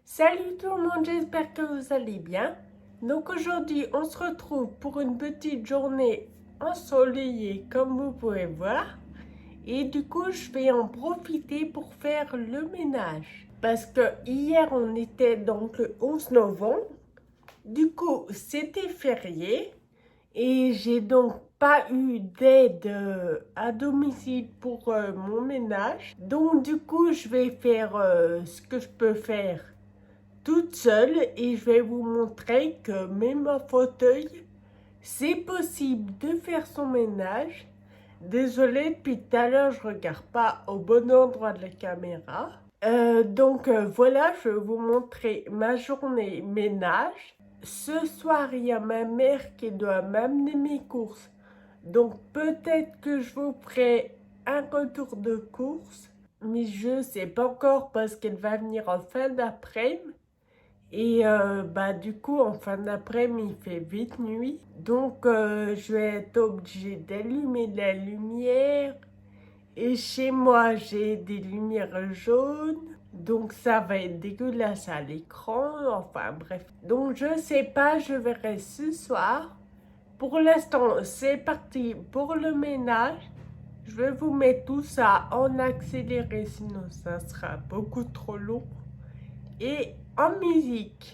Salut tout le monde, j'espère que vous allez bien. Donc aujourd'hui, on se retrouve pour une petite journée ensoleillée comme vous pouvez voir. Et du coup, je vais en profiter pour faire le ménage. Parce que hier, on était donc le 11 novembre. Du coup, c'était férié. Et j'ai donc pas eu d'aide à domicile pour mon ménage. Donc du coup, je vais faire ce que je peux faire toute seule et je vais vous montrer que même en fauteuil, c'est possible de faire son ménage. Désolée, depuis tout à l'heure, je regarde pas au bon endroit de la caméra. Voilà, je vais vous montrer ma journée ménage. Ce soir, il y a ma mère qui doit m'amener mes courses. Donc peut-être que je vous ferai un retour de course, mais je sais pas encore parce qu'elle va venir en fin d'après-midi. Et du coup, en fin d'après-midi, il fait vite nuit. Donc, je vais être obligée d'allumer la lumière. Et chez moi, j'ai des lumières jaunes. Donc, ça va être dégueulasse à l'écran. Enfin, bref. Donc, je sais pas, je verrai ce soir. Pour l'instant, c'est parti pour le ménage. Je vais vous mettre tout ça en accéléré, sinon ça sera beaucoup trop long. Et en musique.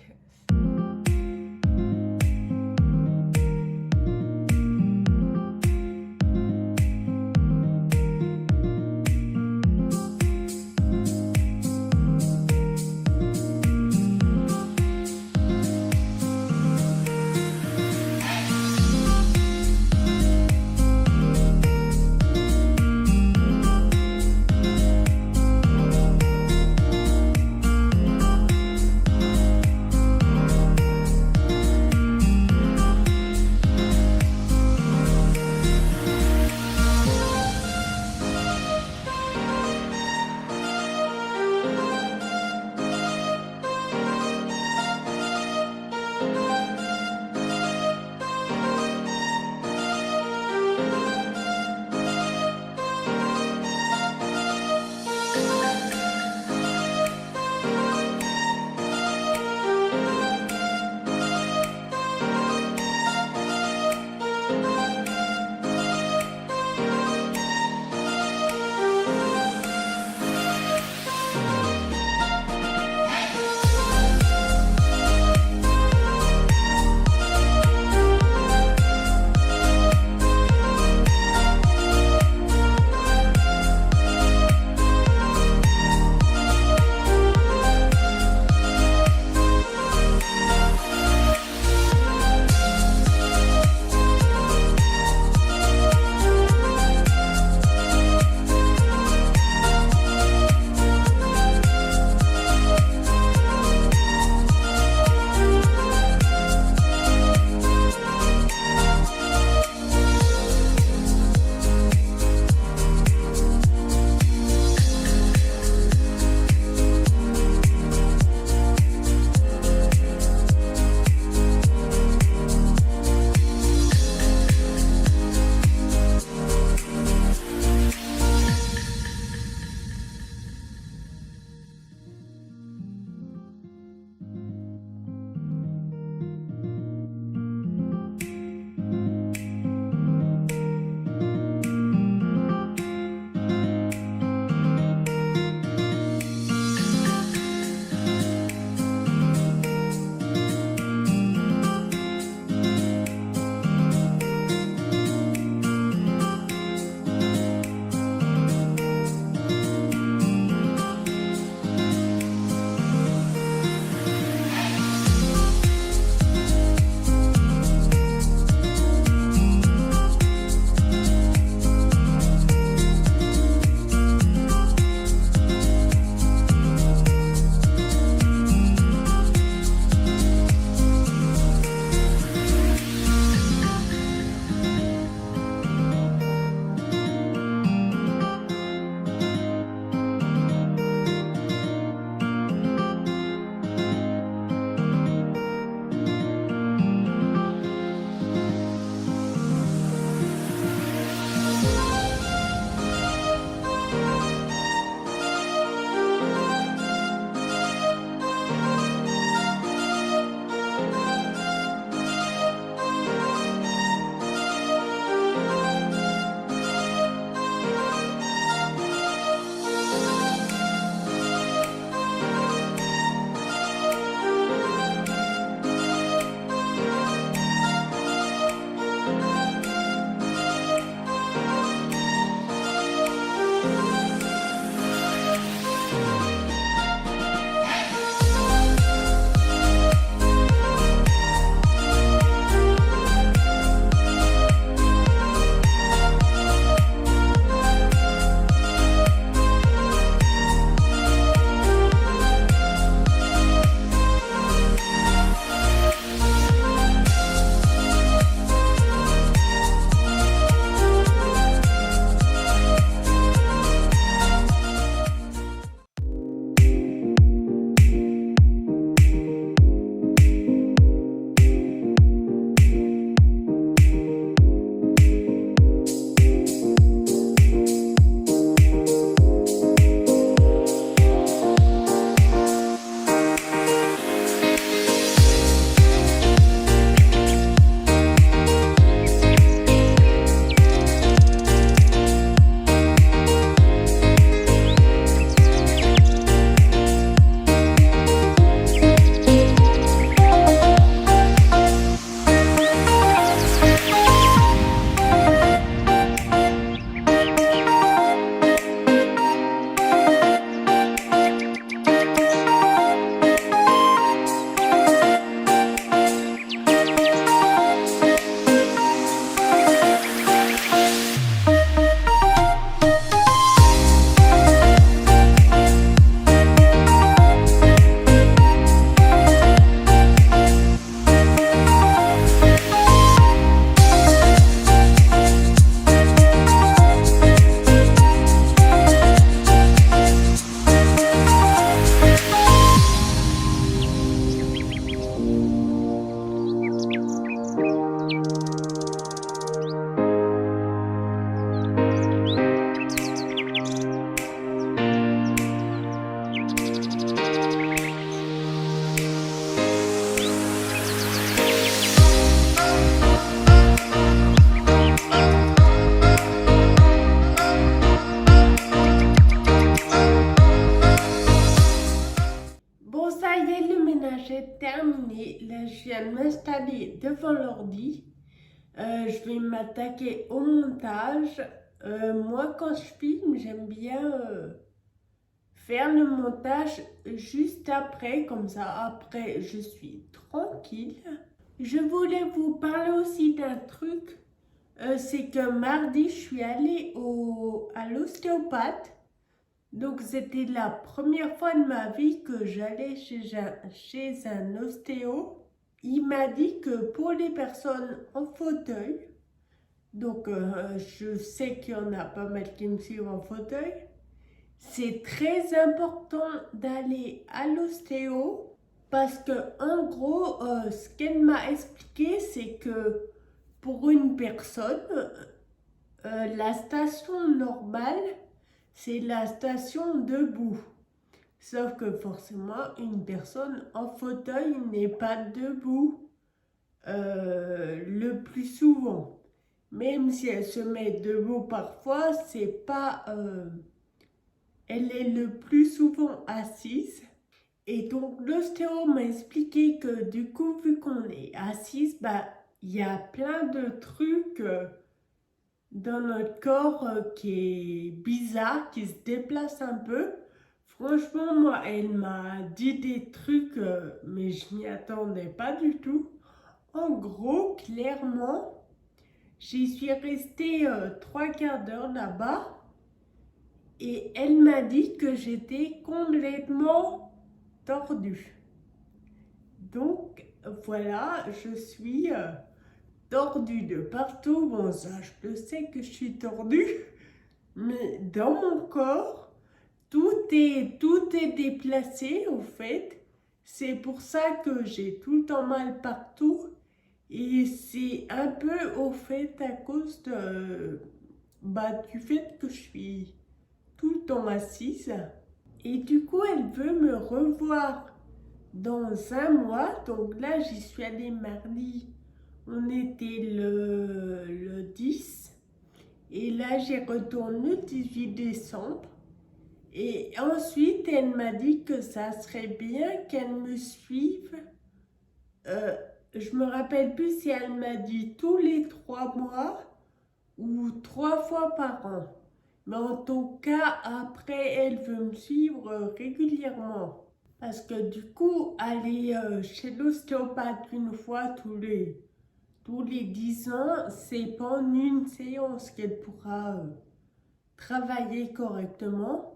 Allez, le ménage est terminé. Là, je viens de m'installer devant l'ordi. Je vais m'attaquer au montage. Moi, quand je filme, j'aime bien faire le montage juste après, comme ça, après, je suis tranquille. Je voulais vous parler aussi d'un truc. C'est que mardi, je suis allée à l'ostéopathe. Donc, c'était la première fois de ma vie que j'allais chez un ostéo. Il m'a dit que pour les personnes en fauteuil, donc je sais qu'il y en a pas mal qui me suivent en fauteuil, c'est très important d'aller à l'ostéo parce que en gros, ce qu'elle m'a expliqué, c'est que pour une personne, la station normale, c'est la station debout. Sauf que forcément, une personne en fauteuil n'est pas debout le plus souvent. Même si elle se met debout parfois, c'est pas... elle est le plus souvent assise. Et donc, l'ostéo m'a expliqué que du coup, vu qu'on est assise, bah, il y a plein de trucs dans notre corps qui est bizarre, qui se déplace un peu. Franchement, moi, elle m'a dit des trucs, mais je n'y attendais pas du tout. En gros, clairement, j'y suis restée 3/4 d'heure là-bas et elle m'a dit que j'étais complètement tordue. Donc, voilà, je suis tordue de partout. Bon, ça, je le sais que je suis tordue, mais dans mon corps, tout est déplacé, au fait. C'est pour ça que j'ai tout le temps mal partout. Et c'est un peu, au fait, à cause du fait que je suis tout le temps assise. Et du coup, elle veut me revoir dans un mois. Donc là, j'y suis allée mardi. On était le 10. Et là, j'y retourne le 18 décembre. Et ensuite, elle m'a dit que ça serait bien qu'elle me suive. Je me rappelle plus si elle m'a dit tous les 3 mois ou 3 fois par an. Mais en tout cas, après, elle veut me suivre régulièrement. Parce que du coup, aller chez l'ostéopathe une fois tous les 10 ans, c'est pas en une séance qu'elle pourra travailler correctement.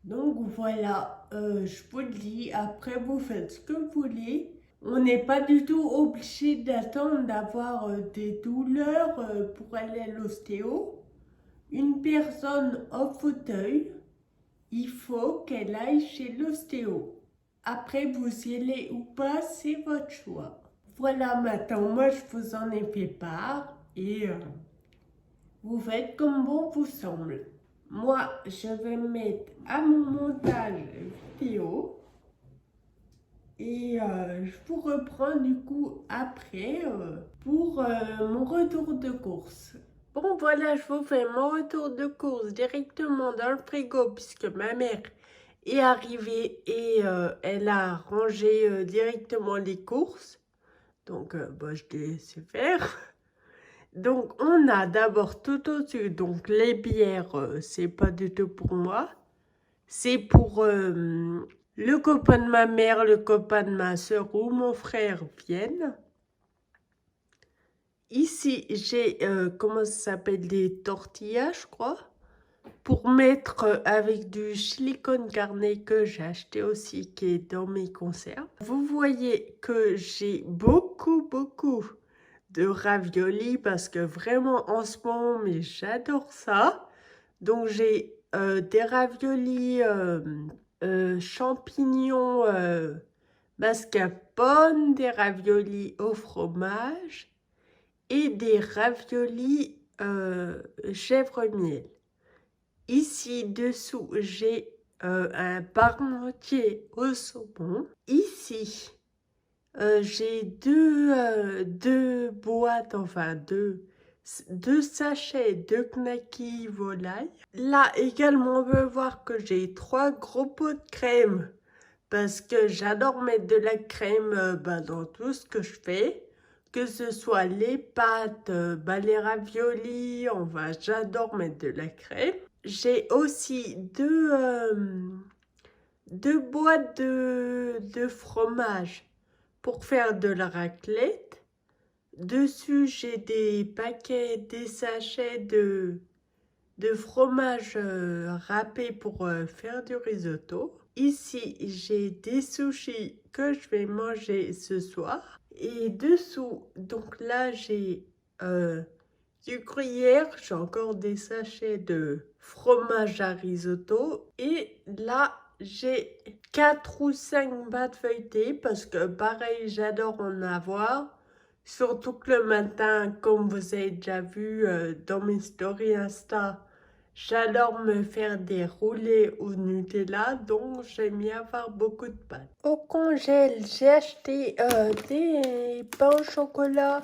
Donc voilà, je vous le dis, après vous faites ce que vous voulez. On n'est pas du tout obligé d'attendre d'avoir des douleurs pour aller à l'ostéo. Une personne en fauteuil, il faut qu'elle aille chez l'ostéo. Après, vous y allez ou pas, c'est votre choix. Voilà, maintenant, moi, je vous en ai fait part et vous faites comme bon vous semble. Moi, je vais mettre à mon montage vidéo et je vous reprends du coup après pour mon retour de course. Bon, voilà, je vous fais mon retour de course directement dans le frigo puisque ma mère est arrivée et elle a rangé directement les courses. Donc, je te laisse faire. Donc, on a d'abord tout au-dessus, donc les bières, c'est pas du tout pour moi. C'est pour le copain de ma mère, le copain de ma soeur ou mon frère viennent. Ici, j'ai, comment ça s'appelle, des tortillas, je crois, pour mettre avec du chili con carne que j'ai acheté aussi, qui est dans mes conserves. Vous voyez que j'ai beaucoup de raviolis parce que vraiment en ce moment, mais j'adore ça. Donc j'ai des raviolis champignons mascarpone, des raviolis au fromage et des raviolis chèvre-miel. Ici dessous, j'ai un parmentier au saumon. Ici, j'ai deux boîtes, enfin deux sachets de knacky volaille. Là également, on peut voir que j'ai 3 gros pots de crème parce que j'adore mettre de la crème dans tout ce que je fais. Que ce soit les pâtes, les raviolis, j'adore mettre de la crème. J'ai aussi deux boîtes de fromage pour faire de la raclette. Dessus, j'ai des sachets de fromage râpé pour faire du risotto. Ici, j'ai des sushis que je vais manger ce soir. Et dessous, donc là, j'ai du gruyère. J'ai encore des sachets de fromage à risotto. Et là, j'ai 4 ou 5 pâtes feuilletées parce que pareil, j'adore en avoir. Surtout que le matin, comme vous avez déjà vu dans mes stories Insta, j'adore me faire des roulés au Nutella, donc j'aime bien avoir beaucoup de pâtes. Au congèle, j'ai acheté des pains au chocolat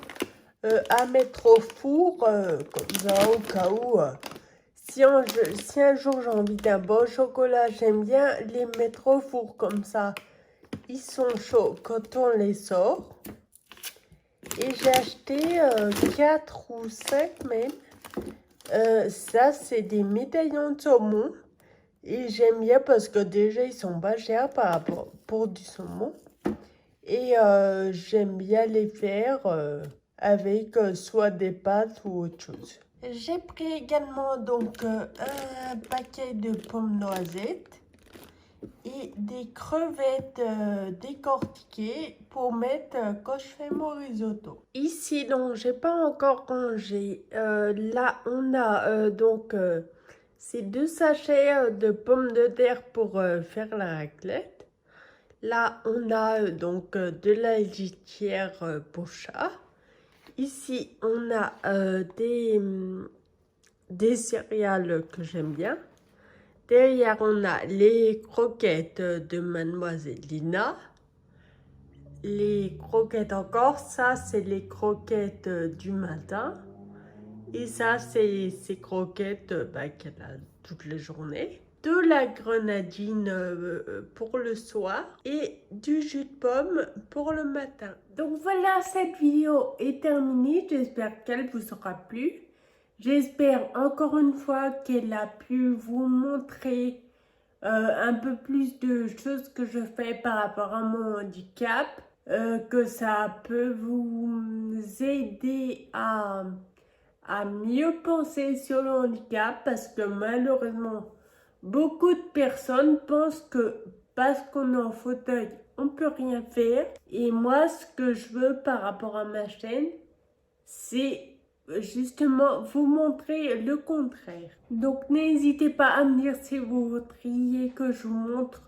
à mettre au four, comme ça au cas où. Si un jour j'ai envie d'un bon chocolat, j'aime bien les mettre au four comme ça. Ils sont chauds quand on les sort. Et j'ai acheté 4 ou 5 même. Ça, c'est des médaillons de saumon. Et j'aime bien parce que déjà, ils sont pas chers par rapport pour du saumon. Et j'aime bien les faire avec soit des pâtes ou autre chose. J'ai pris également donc un paquet de pommes noisettes et des crevettes décortiquées pour mettre quand je fais mon risotto. Ici, donc, j'ai pas encore rangé. Là, on a ces 2 sachets de pommes de terre pour faire la raclette. Là, on a de la litière pour chat. Ici, on a des céréales que j'aime bien. Derrière, on a les croquettes de Mademoiselle Lina. Les croquettes encore, ça, c'est les croquettes du matin. Et ça, c'est ces croquettes qu'elle a toutes les journées. De la grenadine pour le soir et du jus de pomme pour le matin. Donc voilà, cette vidéo est terminée. J'espère qu'elle vous aura plu. J'espère encore une fois qu'elle a pu vous montrer un peu plus de choses que je fais par rapport à mon handicap. Que ça peut vous aider à mieux penser sur le handicap parce que malheureusement, beaucoup de personnes pensent que parce qu'on est en fauteuil, on ne peut rien faire. Et moi, ce que je veux par rapport à ma chaîne, c'est justement vous montrer le contraire. Donc n'hésitez pas à me dire si vous voudriez que je vous montre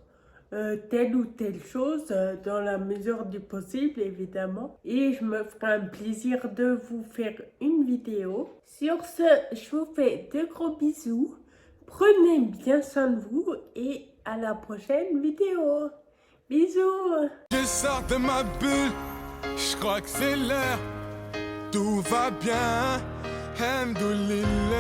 telle ou telle chose dans la mesure du possible évidemment, et je me ferai un plaisir de vous faire une vidéo. Sur ce, je vous fais de gros bisous, prenez bien soin de vous et à la prochaine vidéo. Bisous. Je sors de ma bulle, je crois que c'est l'heure, tout va bien, Alhamdoulilah.